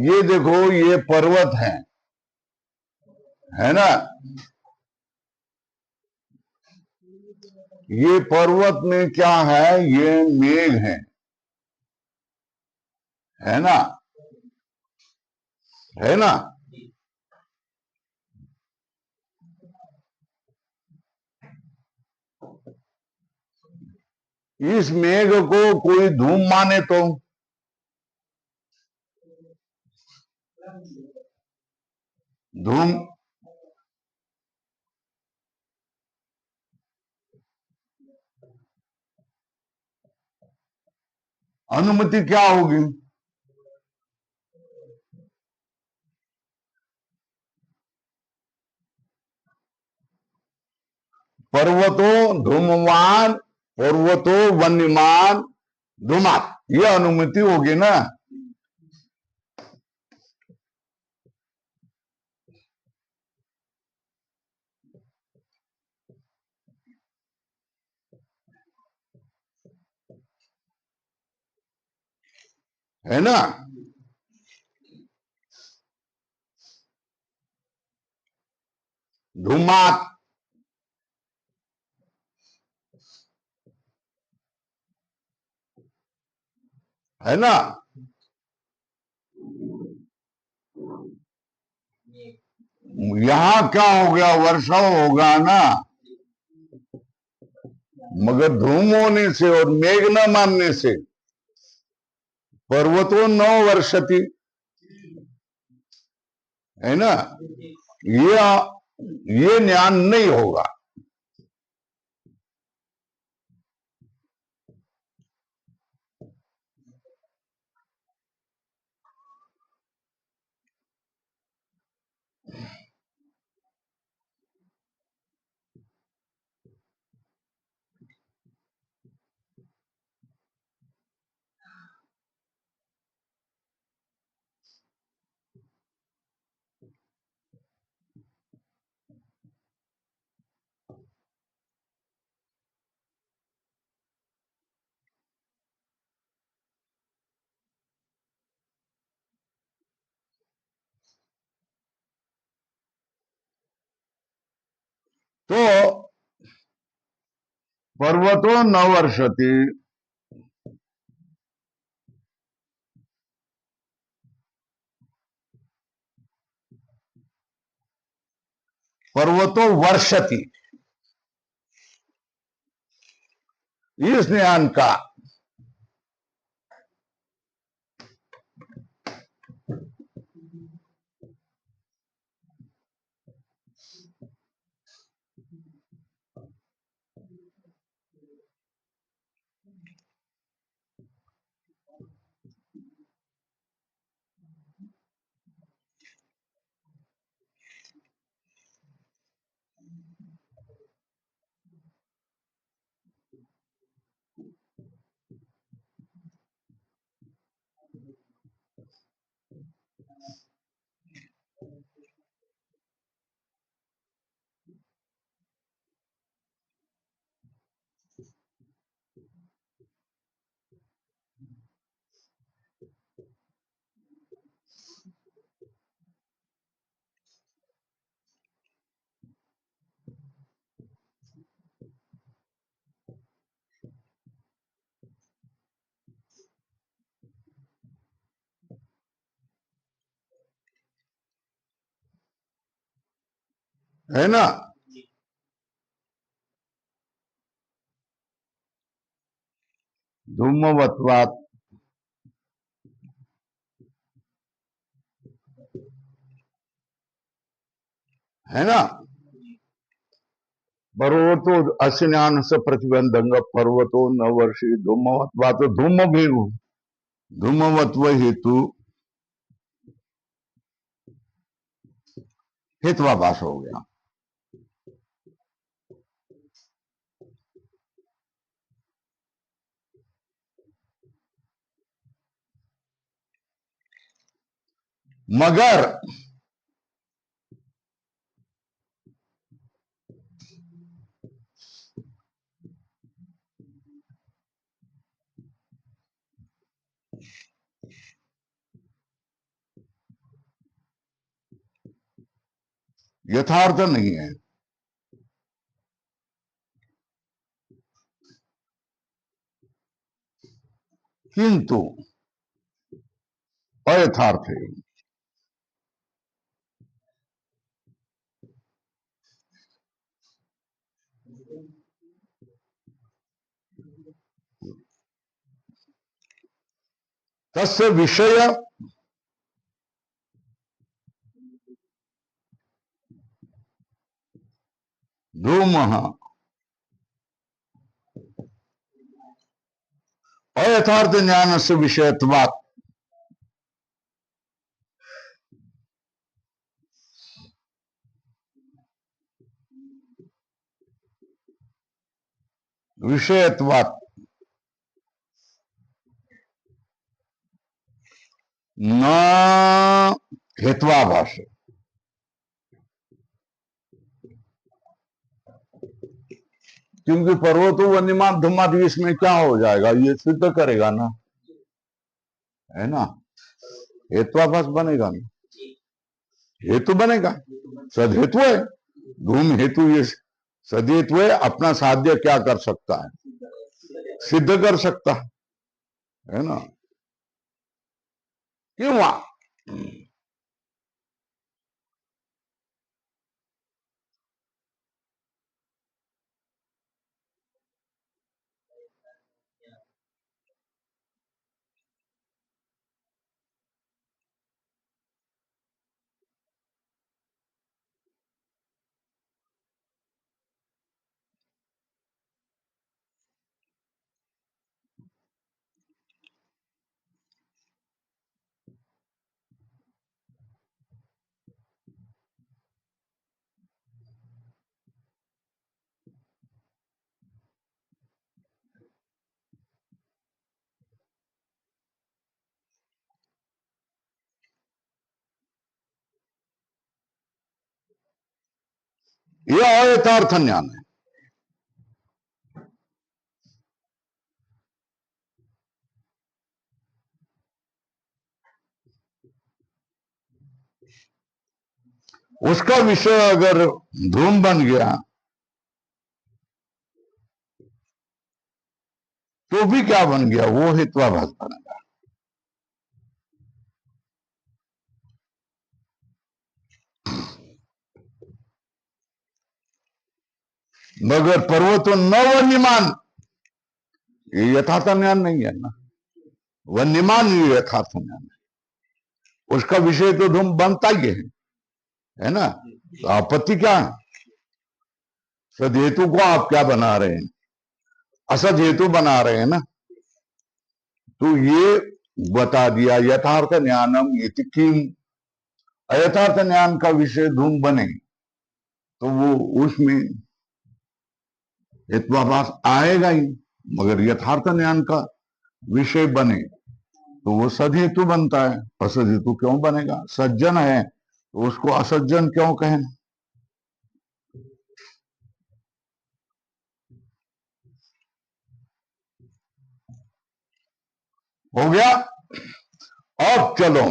ये देखो, ये पर्वत है ना। ये पर्वत में क्या है, ये मेघ है ना, है ना। इस मेघ को कोई धूम माने तो धूम, अनुमति क्या होगी? पर्वतो धूमवान, पर्वतो वन्यमान धूमात, ये अनुमति होगी ना। है ना। धूमात, है ना। यहां क्या हो गया, वर्षा होगा ना, मगर धूम होने से और मेघ न मानने से पर्वतो न वर्षति, है ना। ये ये ज्ञान नहीं होगा। तो पर्वतो न वर्षति, पर्वतो वर्षति, इस ज्ञान का है ना। धूमवत्वात्, है ना। पर्वतो अश्ञान से प्रतिबंधंग, पर्वतो न वर्षि धूमवत्वात्, धूम भी धूमवत्व हेतु हेत्वाभास हो गया। मगर यथार्थ नहीं है। किंतु अयथार्थ है। तस्य विषय धूमः अयथार्थ ज्ञान से विषयत्वात्। विषयत्वात् न हेत्वाभाष। क्योंकि पर्वतो वन्यमान धुमादि इसमें क्या हो जाएगा, ये सिद्ध करेगा ना, है ना। हेत्वाभास बनेगा ना, हेतु बनेगा, सदहेतु है। धूम हेतु ये सदहेतु है, अपना साध्य क्या कर सकता है, सिद्ध कर सकता है ना। क्यों यह अयथार्थ ज्ञान है। उसका विषय अगर धूम बन गया तो भी क्या बन गया, वो हेत्वाभास बनेगा। मगर पर्वतो न वन्यमान, ये यथार्थ ज्ञान नहीं है ना। वन्यमान ये यथार्थ ज्ञान है, उसका विषय तो धूम बनता ही है ना। तो आपत्ति क्या है, सद हेतु को आप क्या बना रहे हैं, असद हेतु बना रहे हैं ना। तो ये बता दिया यथार्थ ज्ञानम इति किम। अयथार्थ ज्ञान का विषय धूम बने तो वो उसमें हेत्वाभास आएगा ही। मगर यथार्थ ज्ञान का विषय बने तो वो सदहेतु बनता है। असद हेतु क्यों बनेगा, सज्जन है तो उसको असज्जन क्यों कहें। हो गया। अब चलो,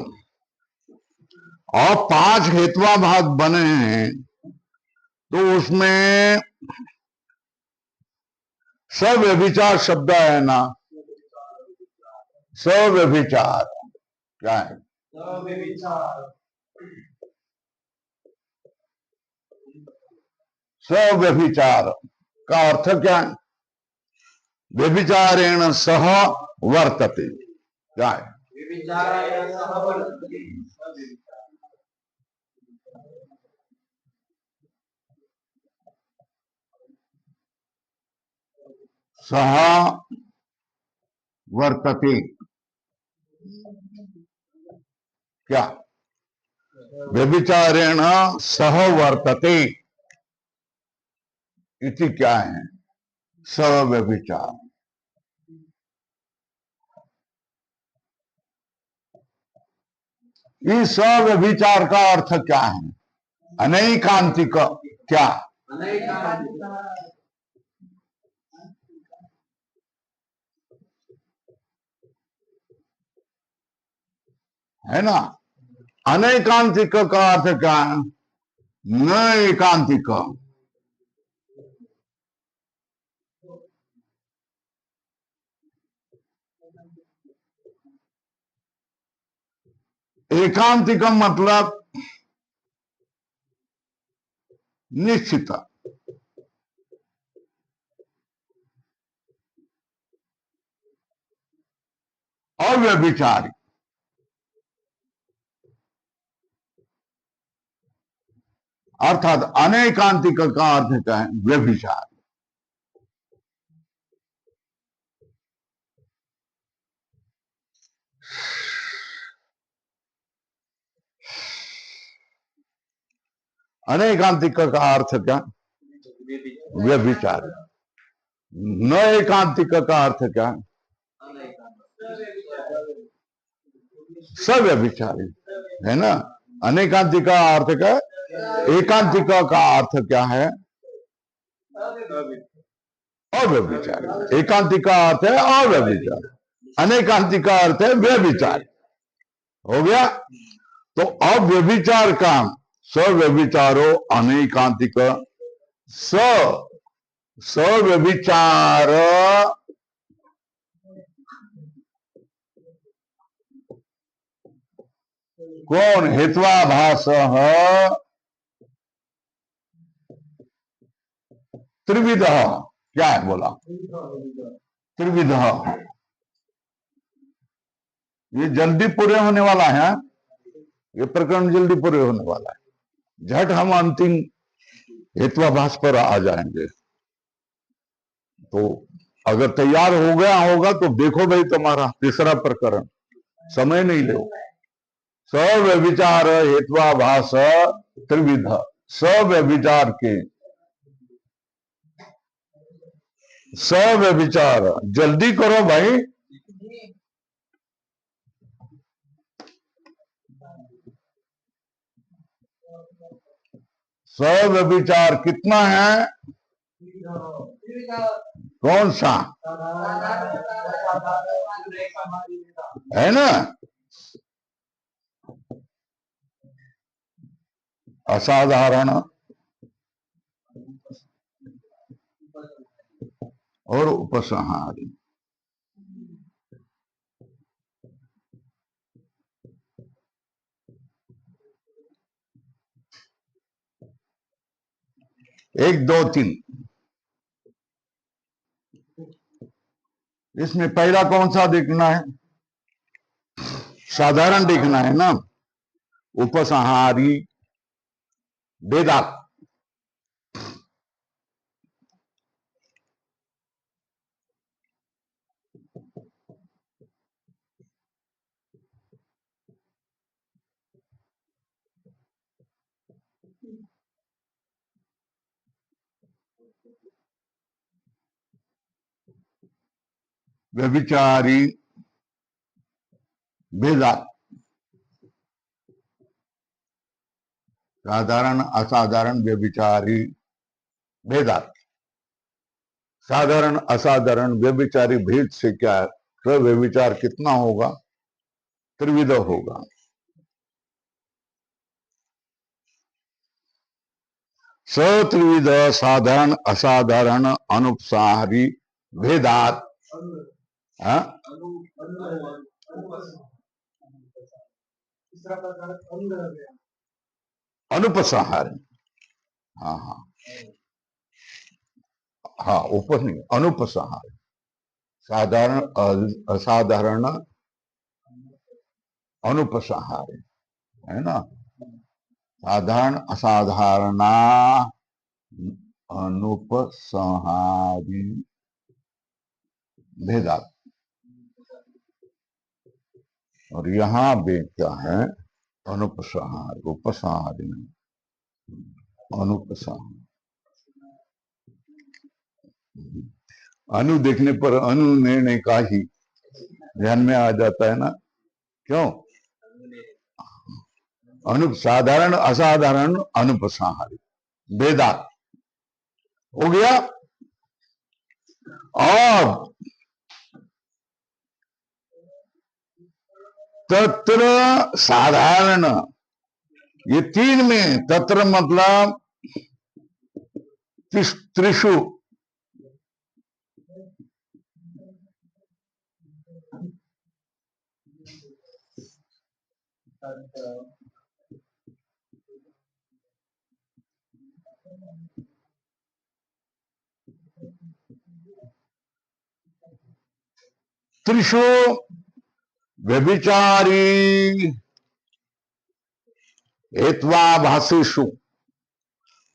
और 5 हेत्वाभास बने हैं तो उसमें सव्यभिचार शब्द है ना। सव्यभिचार क्या है, सव्यभिचार का अर्थ क्या है, व्यभिचारेण सह वर्तते। क्या है, सह वर्तते। क्या, व्यभिचारेण सह वर्तते इति क्या है, सव्यभिचार। इस सव्यभिचार का अर्थ क्या है, अनैकांतिक। क्या, है ना। अनैकांतिक का अर्थ क्या है, न एकांतिक। एकांतिक मतलब निश्चित, अव्यभिचारी। अर्थात अनेकांतिक का अर्थ क्या है? व्यभिचार। अनेकांतिक का अर्थ क्या? व्यभिचार। न एकांतिक का अर्थ क्या? सव्यभिचारी, है ना। अनेकांतिक का अर्थ क्या? एकांतिक का अर्थ क्या है? अव्यभिचारी। एकांतिक का अर्थ है अव्यभिचार, अनेकांतिक का अर्थ है व्यभिचार। हो गया। तो अव्यभिचार का सव्यभिचारो अनेकांतिक, सव्यभिचार कौन? हेत्वाभास त्रिविध। क्या है बोला? त्रिविध। ये जल्दी पूरे होने वाला है, ये प्रकरण जल्दी पूरे होने वाला है। झट हम अंतिम हेत्वाभास पर आ जाएंगे। तो अगर तैयार हो गया होगा तो देखो भाई, तुम्हारा तीसरा प्रकरण, समय नहीं लो। सव्यभिचार हेत्वाभास त्रिविध। सव्यभिचार के, सव्यभिचार, जल्दी करो भाई। सव्यभिचार कितना है? कौन सा है ना? असाधारण और उपसंहारी। एक दो तीन, इसमें पहला कौन सा देखना है? साधारण देखना है ना। उपसंहारी भेदात। व्यभिचारी भेदात, साधारण असाधारण व्यभिचारी भेदात। साधारण असाधारण व्यभिचारी भेद से क्या है? व्यभिचार कितना होगा? त्रिविध होगा। त्रिविध साधारण असाधारण अनुपसारी भेदात। अनुपसंहारी। हाँ हाँ हाँ, ऊपर नहीं, अनुपसंहारी। साधारण असाधारण अनुपसंहारी, है ना। साधारण असाधारणा अनुपसंहारी भेदात। और यहां भी क्या है? अनुपसंहार, उपसंहारी नहीं, अनुपसंहार। अनु देखने पर अनु निर्णय का ही ध्यान में आ जाता है ना। क्यों? साधारण असाधारण अनुपसंहारी भेदात हो गया। और तत्र साधारण ये तीन में तत्र मतलब त्रिषु त्रिषु व्यभिचारी हेत्वाभाषेषु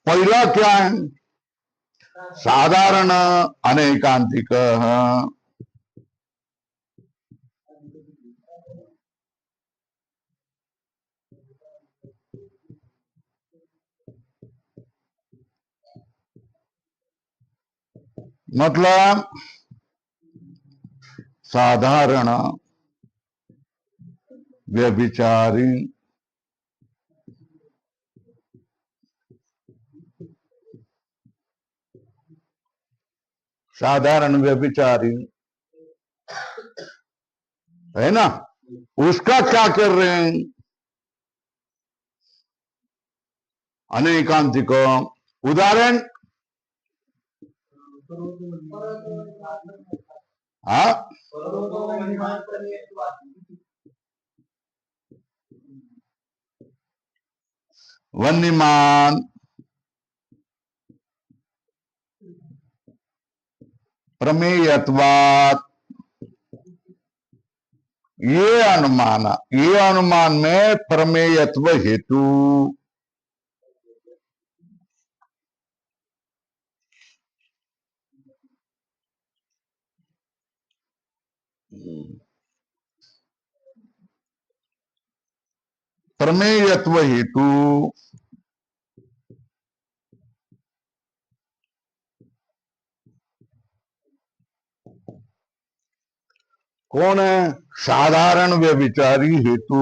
पहला क्या है? साधारण अनेकांतिक मतलब साधारण व्यभिचारी साधारण व्यभिचारी है ना, उसका क्या कर रहे हैं? अनेकांतिक उदाहरण हाँ वन्यमान प्रमेयत्वात् ये अनुमान में प्रमेयत्व हेतु प्रमेयत्व हेतु कौन है? साधारण व्यभिचारी हेतु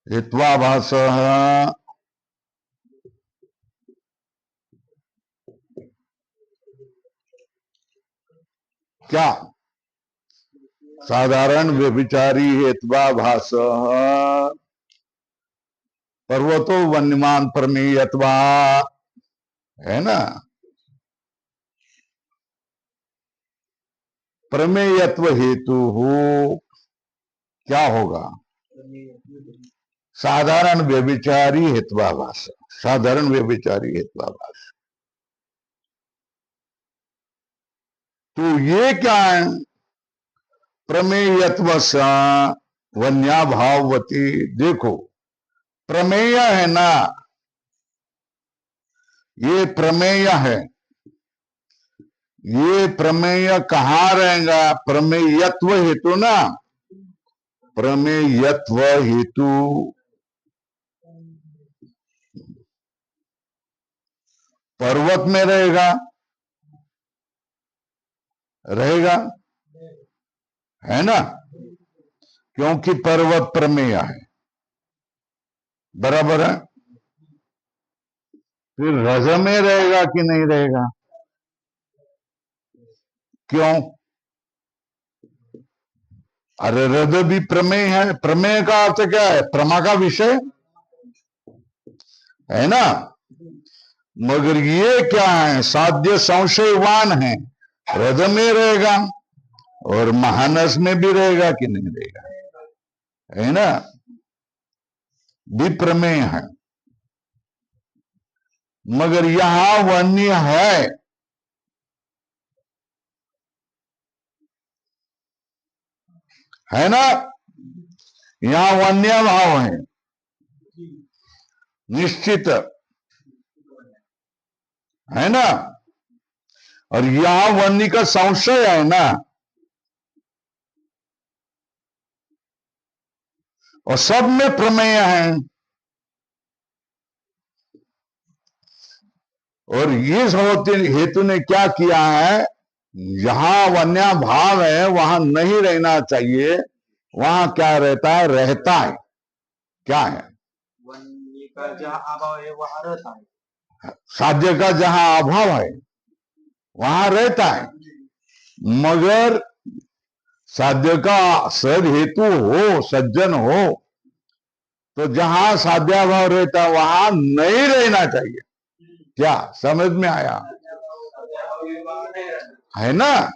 हेत्वाभास क्या? साधारण व्यभिचारी हेत्वाभास पर्वतो वन्यमान प्रमेयत्वा है ना, प्रमेयत्व हेतु हो क्या होगा? साधारण व्यभिचारी हेत्वाभास, साधारण व्यभिचारी हेत्वाभास। तो ये क्या है? प्रमेयत्व वन्या भाववती। देखो प्रमेय है ना, ये प्रमेय है, ये प्रमेय कहाँ रहेगा? प्रमेयत्व हेतु ना, प्रमेयत्व हेतु पर्वत में रहेगा, रहेगा है ना, क्योंकि पर्वत प्रमेय है, बराबर है। फिर रज में रहेगा कि नहीं रहेगा? क्यों? अरे रज भी प्रमेय है। प्रमेय का अर्थ क्या है? प्रमा का विषय है ना, मगर ये क्या है? साध्य संशयवान है, रज में रहेगा और महानस में भी रहेगा कि नहीं रहेगा, है ना, विप्रमेय है। मगर यहां वन्य है ना, यहां वन्य भाव है निश्चित, है ना, और यहां वन्य का संशय है ना, और सब में प्रमेय है। और ये हेतु ने क्या किया है? जहां वन्या भाव है वहां नहीं रहना चाहिए, वहां क्या रहता है? रहता है। क्या है? जहाँ अभाव है वहाँ रहता है। साध्य का जहां अभाव है वहां रहता है, मगर साध्य का सद हेतु हो, सज्जन हो, तो जहां साध्याभाव रहता है वहां नहीं रहना चाहिए। क्या समझ में आया? है ना?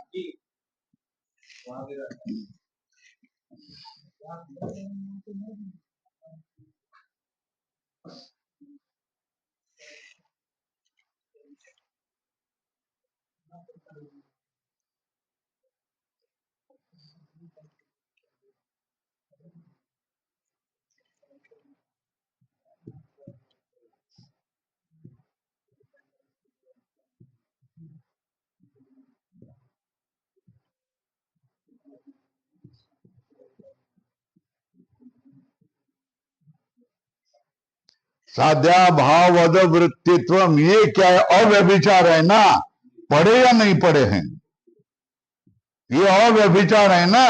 साध्याभावद वृत्तित्व, ये क्या है? अव्यभिचार है ना? पढ़े या नहीं पढ़े हैं? ये अव्यभिचार है ना?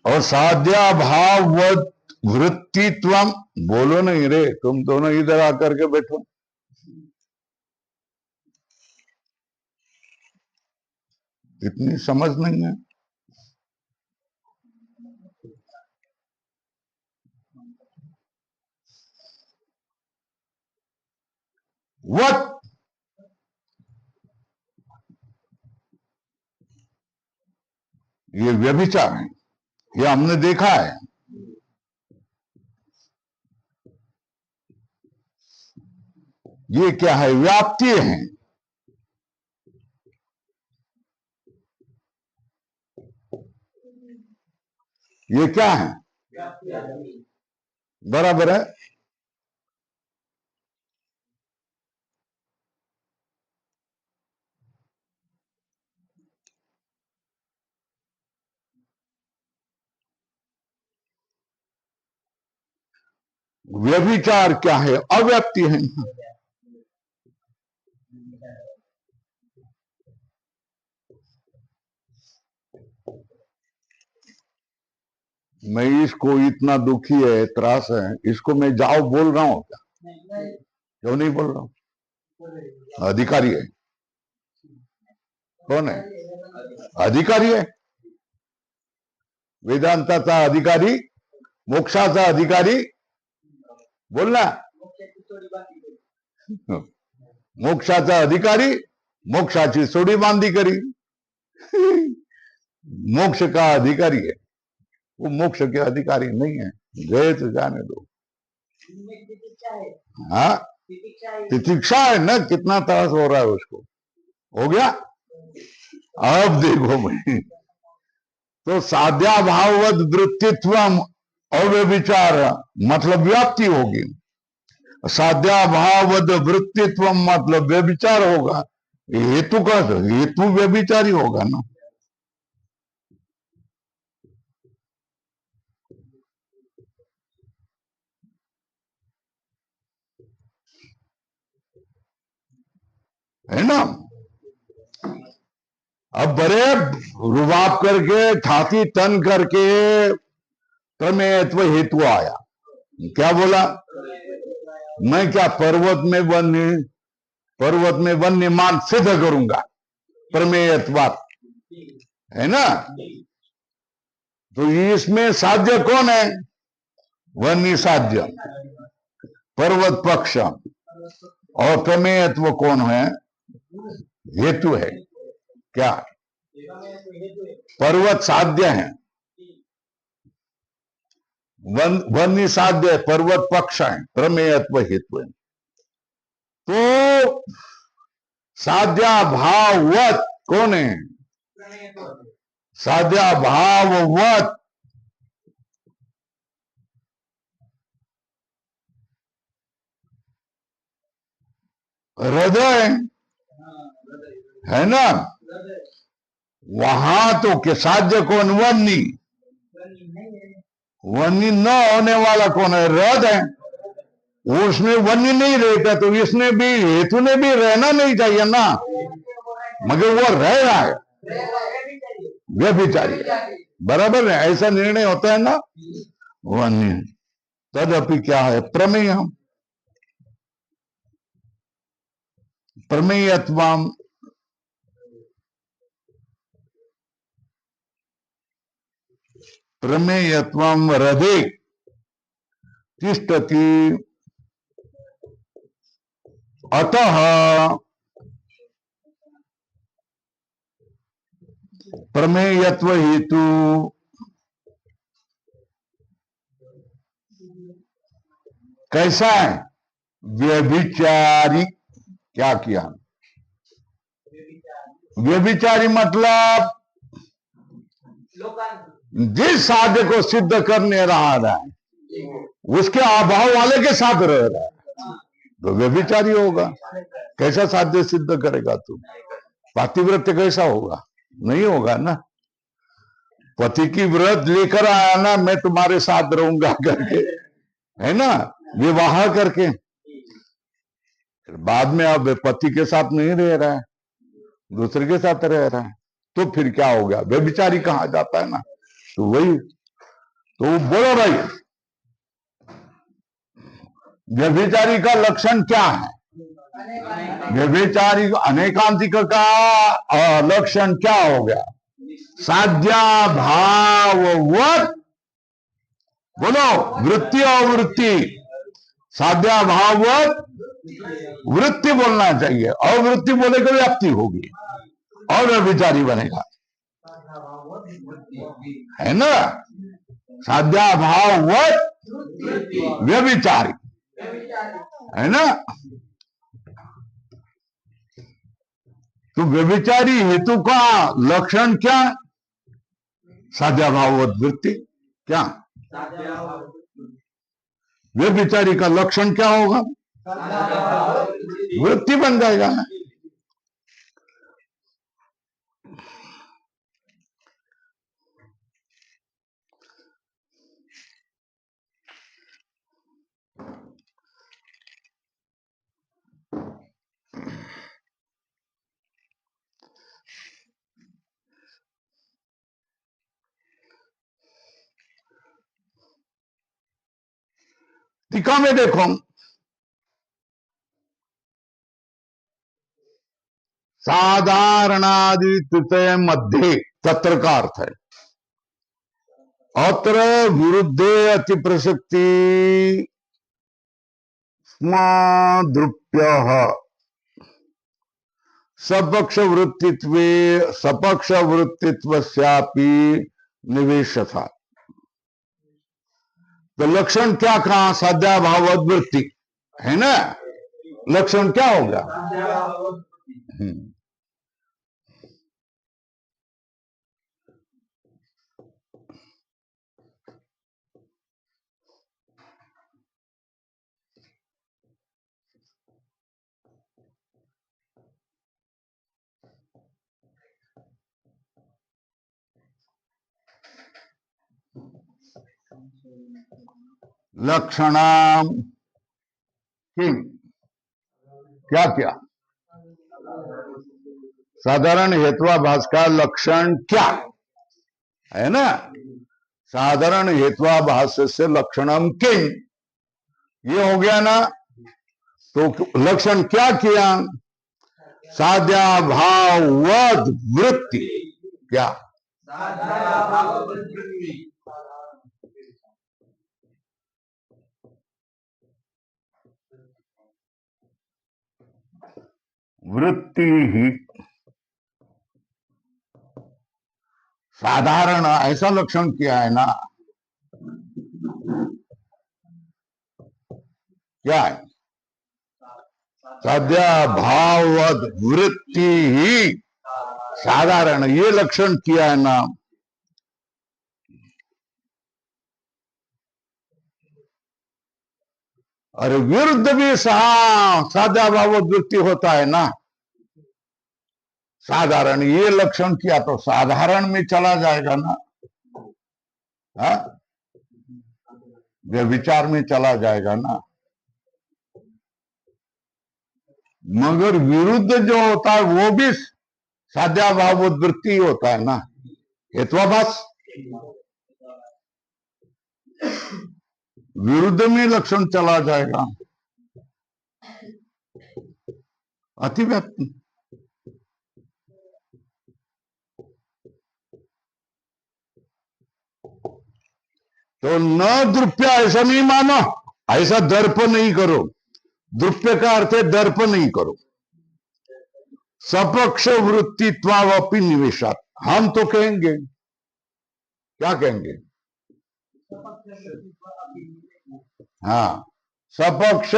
और साध्याभावद वृत्तित्व, बोलो नहीं रे, तुम दोनों इधर आकर के बैठो। इतनी समझ नहीं है। वत, ये व्यभिचार है, ये हमने देखा है। ये क्या है? व्याप्ति है। ये क्या है? बराबर है। व्यभिचार क्या है? अव्याप्ति है। मैं इसको इतना दुखी है, त्रास है, इसको मैं जाओ बोल रहा हूं क्या? क्यों नहीं बोल रहा हूं? अधिकारी है। कौन है? अधिकारी है। वेदांताचा अधिकारी, मोक्षाचा अधिकारी, बोलना। मोक्षाचा अधिकारी, मोक्षाची सोडी बांधी करी। मोक्ष का अधिकारी है वो, मोक्ष के अधिकारी नहीं है। गए तो जाने दो। हाँ, तितिक्षा है ना? कितना त्रास हो रहा है उसको। हो गया? अब देखो भाई, तो साध्याभाववद वृत्तित्व अव्यभिचार मतलब व्याप्ति होगी, साध्याभाववद वृत्तित्व मतलब व्यभिचार होगा। हेतु का हेतु व्यभिचारी होगा ना? है ना? अब बड़े रुबाब करके, छाती तन करके प्रमेयत्व हेतु आया। क्या बोला? मैं क्या पर्वत में वन्य मान सिद्ध करूंगा, प्रमेयत्वात, है ना? तो इसमें साध्य कौन है? वन्य साध्य, पर्वत पक्ष, और प्रमेयत्व कौन है? हेतु है। क्या? पर्वत साध्य है, वन्य साध्य है, पर्वत पक्ष है, प्रमेयत्व हेतु है। तो साध्याभाववत कौन है? साध्याभाववत हृदय है ना? वहां तो के साध्य कौन? वन्नी। वन्नी न होने वाला कौन है? हृदय है। उसमें वन्नी नहीं रहता तो इसने भी, हेतु ने भी रहना नहीं चाहिए ना, मगर वो रह रहा है। व्यभिचारी, बराबर है, ऐसा निर्णय होता है ना, वह निर्णय तदपि क्या है, प्रमेय, प्रमेयत्वम, प्रमेयत्वम हृदय तिष्ठति, अतः प्रमेयत्व हेतु कैसा है, व्यभिचारी, क्या किया, व्यभिचारी मतलब जिस साध्य को सिद्ध करने रहा है उसके अभाव वाले के साथ रह रहा है तो व्यभिचारी होगा। कैसा साध्य सिद्ध करेगा तू, पातिव्रत्य कैसा होगा, नहीं होगा ना। पति की व्रत लेकर आया ना, मैं तुम्हारे साथ रहूंगा करके, है ना, विवाह करके, बाद में अब पति के साथ नहीं रह रहा है, दूसरे के साथ रह रहा है, तो फिर क्या हो गया, व्यभिचारी कहा जाता है ना। तो वही तो बोलो भाई, व्यभिचारी का लक्षण क्या है, व्यभिचारी अनेकांतिक का लक्षण क्या हो गया, साध्या भाववत, बोलो, वृत्ति अवृत्ति, साध्या भाववत वृत्ति बोलना चाहिए, अवृत्ति बोले तो व्याप्ति होगी और व्यभिचारी बनेगा, है ना, साध्या भाववत व्यभिचारी, है ना। तो व्यभिचारी हेतु का लक्षण क्या, साध्या भाववत वृत्ति, क्या व्यभिचारी का लक्षण क्या होगा, वृत्ति बन जाएगा ना। टीका में देखो, साधारणादि तृतीय मध्य, तत्र का अर्थ है, अत्र विरुद्धे अति प्रसक्ति द्रुप्य सपक्ष वृत्तित्वे सपक्ष वृत्तित्वस्यापि निवेश था। तो लक्षण क्या कहा, साध्या भाववत वृत्ति, है ना, लक्षण क्या होगा, लक्षणाम किम, क्या क्या, साधारण हेत्वाभास का लक्षण क्या है ना, साधारण हेत्वाभास से लक्षणम किम, ये हो गया ना। तो लक्षण क्या किया, साध्या भाववत वृत्ति, क्या वृत्ति ही साधारण, ऐसा लक्षण किया है ना, क्या है, साध्या भाववत वृत्ति ही साधारण, ये लक्षण किया है ना। अरे विरुद्ध भी साध्या भाववत वृत्ति होता है ना, साधारण, ये लक्षण किया तो साधारण में चला जाएगा ना, व्यभिचार में चला जाएगा ना। मगर विरुद्ध जो होता है वो भी साध्या भाववत वृत्ति होता है ना, हेत्वाभास विरुद्ध में लक्षण चला जाएगा, अतिव्याप्ति। तो न द्रुप्य ऐसा नहीं मानो, ऐसा दर्प नहीं करो। द्रुप्य का अर्थ है दर्प नहीं करो। सपक्ष वृत्तित्वावपि निवेशात, हम तो कहेंगे, क्या कहेंगे? हाँ, सपक्ष,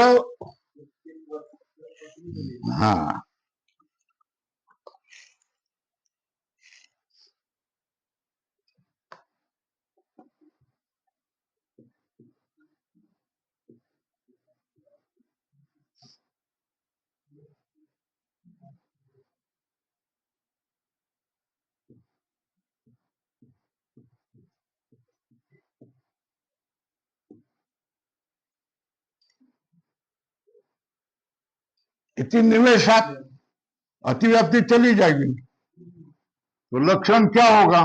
हाँ, इतनी निवेशात, अतिव्याप्ति चली जाएगी। तो लक्षण क्या होगा?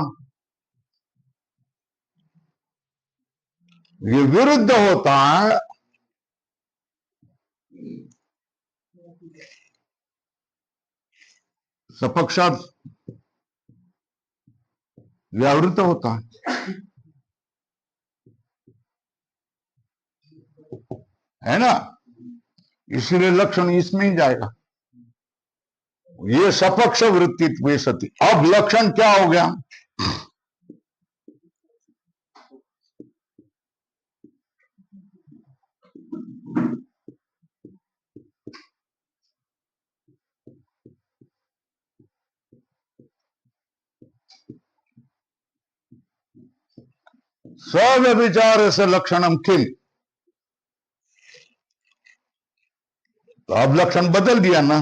ये विरुद्ध होता है सपक्षात, व्यावृत होता है ना। इसलिए लक्षण इसमें ही जाएगा। ये सपक्ष वृत्तित्व सती। अब लक्षण क्या हो गया? स्व्यभिचार से लक्षणम किम। तो अब लक्षण बदल दिया ना,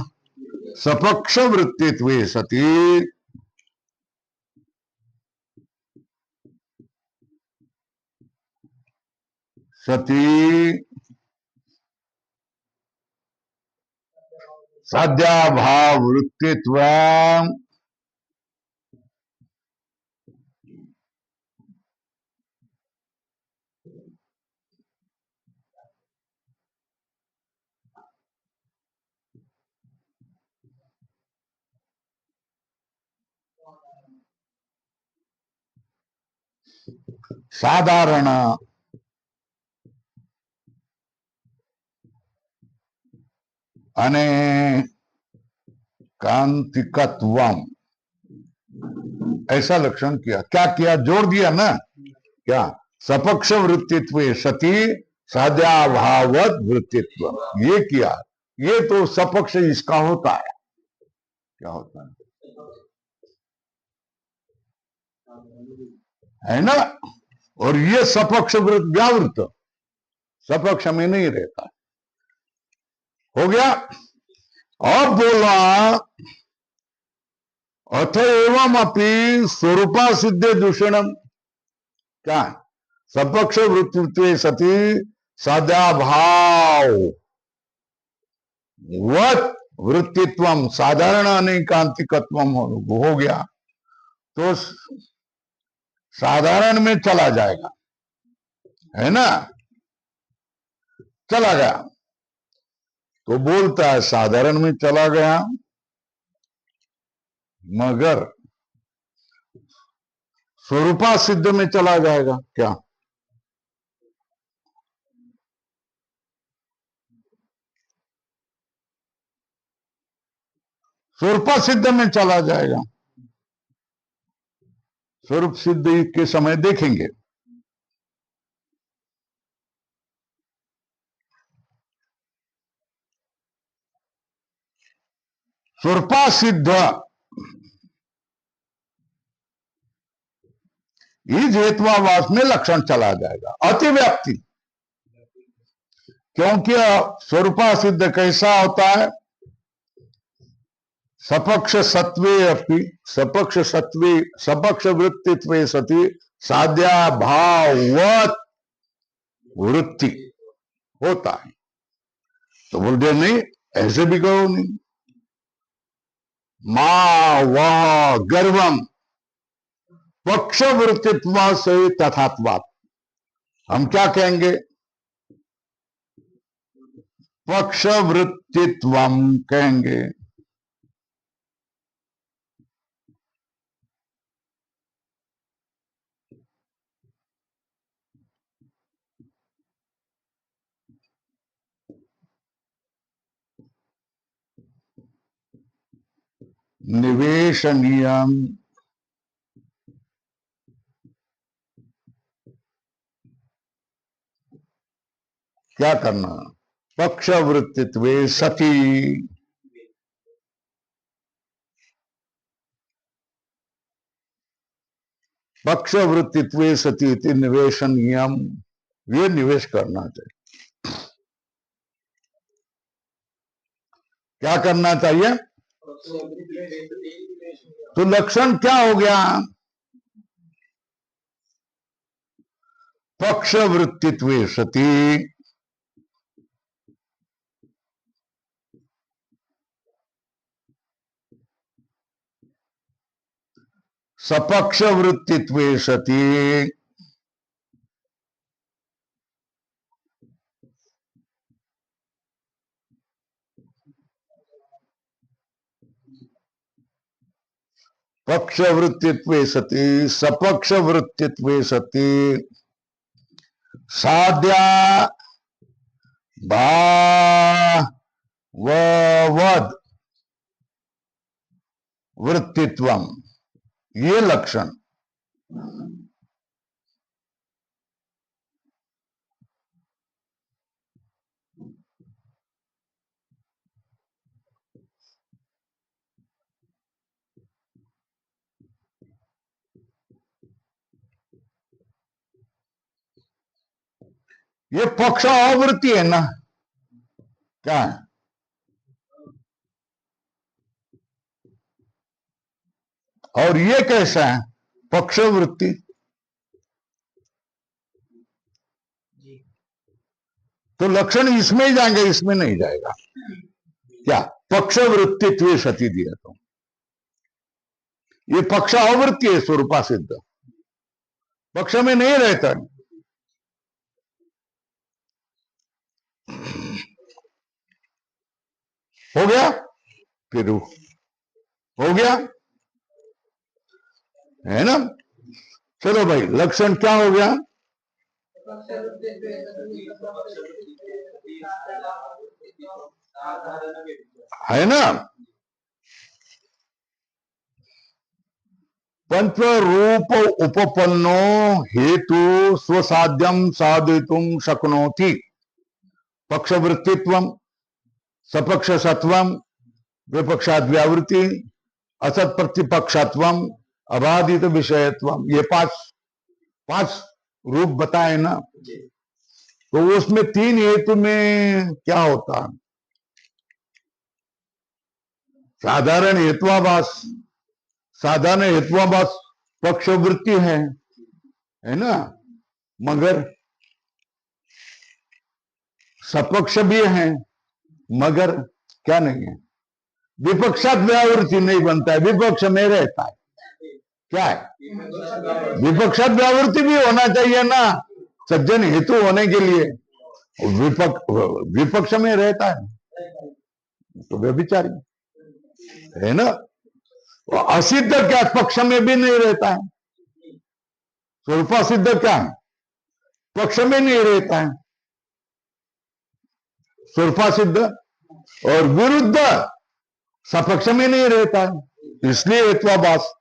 सपक्ष वृत्तित्व सती सती साध्याभाव वृत्तित्व साधारण अने कांतिकत्वम, ऐसा लक्षण किया। क्या किया? जोड़ दिया ना। क्या? सपक्ष वृत्तित्व सती साध्याभावत वृत्तित्व, ये किया। ये तो सपक्ष इसका होता है। क्या होता है ना। और ये सपक्ष व्यावृत, सपक्ष में नहीं रहता। हो गया। अब बोला अथ एवं अपनी स्वरूपा सिद्धे दूषणम। क्या? सपक्ष वृत्तित्व सती साध्याभाव वत वृत्तित्वम साधारण अनेकांतिकत्वम हो गया। तो साधारण में चला जाएगा, है ना। चला गया तो बोलता है साधारण में चला गया, मगर स्वरूपा सिद्ध में चला जाएगा। क्या? स्वरूपा सिद्ध में चला जाएगा। स्वरूप सिद्ध के समय देखेंगे। स्वरूपा सिद्ध इस हेत्वाभास में लक्षण चला जाएगा, अतिव्याप्ति। क्योंकि स्वरूपा सिद्ध कैसा होता है? सपक्ष सत्वे अपि सपक्ष सत्वे सपक्ष वृत्तित्व सती साध्याभाववत वृत्ति होता है। तो बोलते नहीं, ऐसे भी करो नहीं। मां वह गर्वम पक्षवृत्तित्व से तथात्वात् हम क्या कहेंगे? पक्षवृत्तित्व कहेंगे। निवेशनीयम क्या करना? पक्षवृत्तित्वे सति पक्षवृत्तित्वे सति इति निवेशनीयम, ये निवेश करना चाहिए। क्या करना चाहिए? तो लक्षण क्या हो गया? पक्षवृत्तित्वे सति सपक्षवृत्तित्वे सति पक्षवृत्तित्वे सति सपक्षवृत्तित्वे सति साध्या भाववद वृत्तित्वम, ये लक्षण। ये पक्ष आवृत्ति है ना, क्या है? और ये कैसा है? पक्षवृत्ति। तो लक्षण इसमें ही जाएंगे, इसमें नहीं जाएगा। क्या? पक्षवृत्तित्व सती दिया तो ये पक्ष आवृत्ति है, स्वरूपा सिद्ध, पक्ष में नहीं रहता। हो गया? फिर हो गया है ना? चलो भाई, लक्षण क्या हो गया? है ना? पंच रूप उपपन्नो हेतु स्वसाध्यम साधितुम शक्नोति। पक्षवृत्तित्वम, सपक्ष सत्वम, विपक्षाद व्यावृत्ति, असत प्रतिपक्षत्वम, अबाधित विषयत्वम, ये पांच रूप बताए ना। तो उसमें तीन हेतु में क्या होता? साधारण हेत्वाभास। साधारण हेत्वाभास पक्षवृत्ति है ना? मगर सपक्ष भी है, मगर क्या नहीं है? विपक्षात व्यावृत्ति नहीं बनता है, विपक्ष में रहता है। क्या है? विपक्षात व्यावृत्ति भी होना चाहिए ना, सज्जन हेतु होने के लिए। विपक्ष में रहता है तो व्यभिचारी है ना। असिद्ध क्या? पक्ष में भी नहीं रहता है। स्वरूपा सिद्ध क्या है? पक्ष में नहीं रहता है, स्वरूपा सिद्ध। और विरुद्ध सपक्ष में नहीं रहता है, इसलिए हेत्वाभास।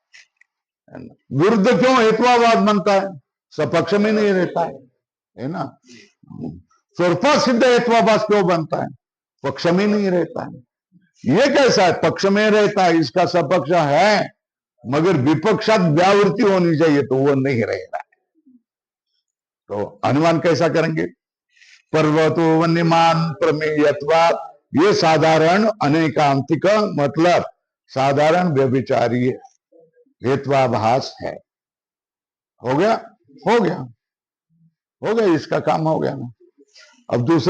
विरुद्ध क्यों हेत्वाभास बनता है? सपक्ष में नहीं रहता है ना। स्वरूपा सिद्ध हेत्वाभास क्यों बनता है? पक्ष में नहीं रहता है। ये कैसा है? पक्ष में रहता है, इसका सपक्ष है, मगर विपक्षात व्यावृत्ति होनी चाहिए, तो वो नहीं रहेगा। तो अनुमान कैसा करेंगे? पर्वतो वन्यमान प्रमेयत्वात्, ये साधारण अनेकांतिक मतलब साधारण व्यभिचारी हेत्वाभास है। हो गया? हो गया, हो गया, इसका काम हो गया ना। अब दूसरा